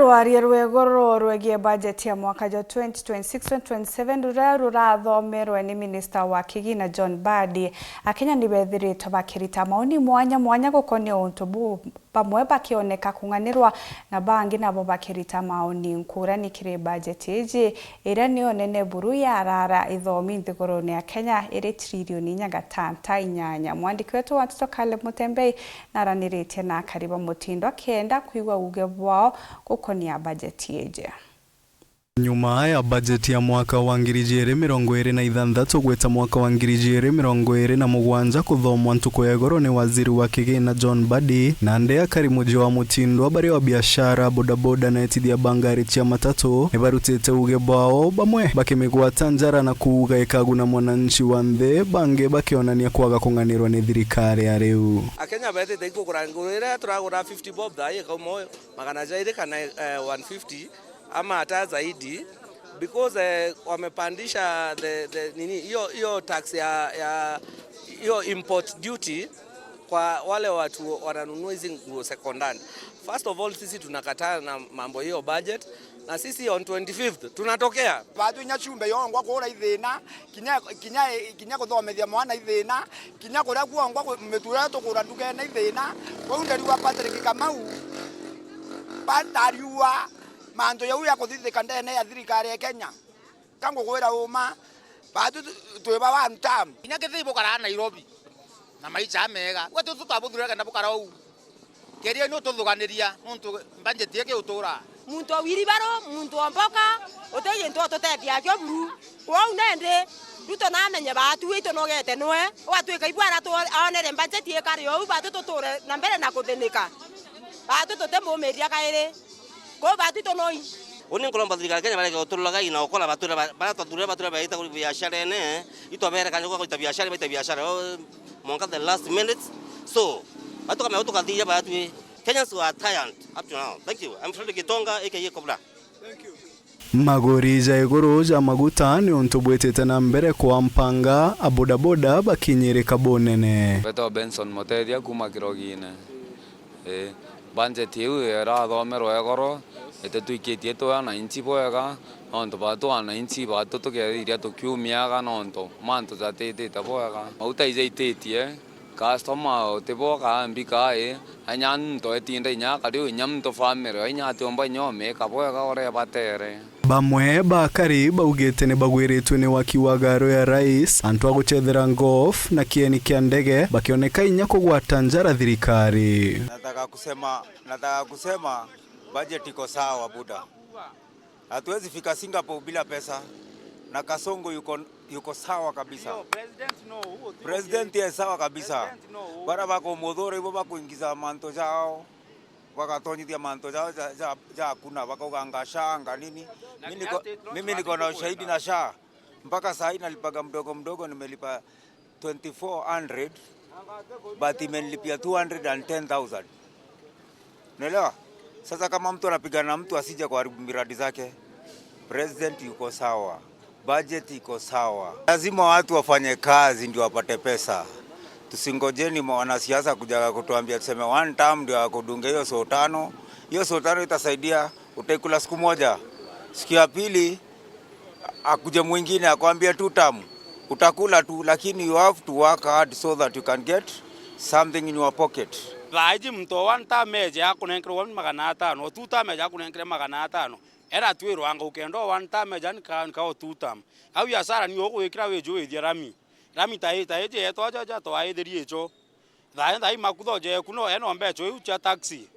rwaria rwegoro rwegie budget ya mwaka ja 2026-2027 rurathomerwe ni Minister wa Kigina John Mbadi akinya nibethiritwo bakirita maoni mwanya gukonia untu bamwe bakioneka kung'anirwa na bangi nabo bakirita maoni ngurani kiri budget iji ira niyo nene buru ya rara ithomi nthiguruni ya Kenya iri trilioni 5.8. Mwandiki wetu Watoto Caleb Mutembei naraniritie na Kariba Mutindo akienda kuigwa uge bwao gukonia budget iji. Nyuma ya budget ya mwaka wa 2026 gweta mwaka wa 2027 kuthomwa ntuko ya igoro ni waziri wa Kigina John Mbadi na ndea Karimuji wa Mutindo bari wa biashara bodaboda na etithia bangari cia matatu nibarutite uge bwao bamwe bakimigwata njara na kuuga ikaguna mwananchi wa nthe bange bakionania kwaga kung'anirwa ni thirikari ya riu. Akenya betete ikugura ngurire turagura 50 bob thai kaumoyo magana jaire kana 150 ama hata zaidi because wamepandisha the nini hiyo tax ya hiyo import duty kwa wale watu wananunua hizi nguo secondary. First of all sisi tunakataa na mambo hiyo budget na sisi on 25th tunatokea bado nyachumbe yongwa kora ithina kinya kuthomethia mwana ithina kinya kuria kuongwa metura tukura nduke na ithina kwa ndari wa Patrick Kamau bandariwa manto ya uya kuthithika ndene ya thirikari ya Kenya kango gwira uma bado tweba wa ntam inya kithibo kara Nairobi na maicha mega wetu tutabuthura kana bukara u keria no tuthuganiria nuntu budget yake utura muntu wiri baro muntu omboka oteye ndo totetia kyo buru kwa unende ruto na menye batu wito no gete noe watwika ibwana to onere budget ye kari o batu tuture na mbere na kuthenika batu totembo meria kaire ko batu to noi oni nkolomba thirikari Kenya bareke utulaga ina okola batura batura baita ku biashara ene itobere kanyo ko ita biashara monka the last minute so batu kama utukathia batu Kenyans were tired up to now. Thank you. I'm Frederick Gitonga aka Kobra. Thank you. Magori ja igoro ja maguta ni untu bwetete na mbere kwa mpanga abodaboda bakinyereka bonene. Beto Benson Motethia kuma Kirogine. Budget yu era thomero egoro etetuikitie to na inchi boega onto bato na inchi bato to ke iria to kiumiaga nonto manto za tete boega auta izeitetie customer te boga mbika anyan to etinda nya kadi nyam to famere nya te omba nyome ka boega ore batere bamwe bakari baugete ne bagwiritwe ni wakiwagaro ya rais antu aguchethera golf na kieni kia ndege bakioneka inya kugwata njara thirikari. Nataka kusema budget iko sawa buda. Hatuwezi fika Singapore bila pesa. Na Kasongo yuko sawa kabisa. President ye sawa kabisa. Bara bako modhoro ibo bakuingiza manto jao. Wakatonyithia manto jao ja kuna bakoganga shanga nini. Mimi niko na ushahidi na sha. Mpaka saa hii nalipaga mdogo nimelipa 2400 but imenilipia 210,000. Unaelewa? Sasa kama mtu anapigana na mtu asije kuharibu miradi zake. President yuko sawa. Budget iko sawa. Lazima watu wafanye kazi ndio wapate pesa. Tusingojeni wanasiasa kuja kutuambia tuseme one term ndio akudunge hiyo so tano. Hiyo so tano itasaidia utakula siku moja. Siku ya pili akuje mwingine akwambia two term. Utakula tu lakini you have to work hard so that you can get something in your pocket. Laiji mto one term meje akunenkrwa 500 two term meje akunenkrwa 500 era twiro anga ukendo one time jan ka two time au ya sara ni ogwikira wejo ethia rami taita eje to aja to aithiri echo thai makutho je kuno eno mbecho ucha taxi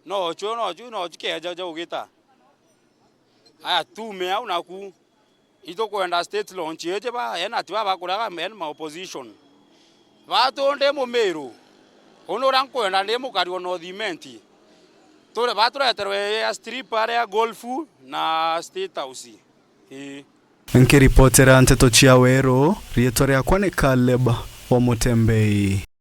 no chike ja ugita aya tume au naku ito kwenda state launch eje ba ena tiba bakuraga men ma opposition batonde momero ono rankwenda ndemo kari no thimenti tore batureterwe ya stripper ya golfu na state house. Nkiripotera Nteto Chiawero, rietwa riakwa ni Caleb wa Mutembei.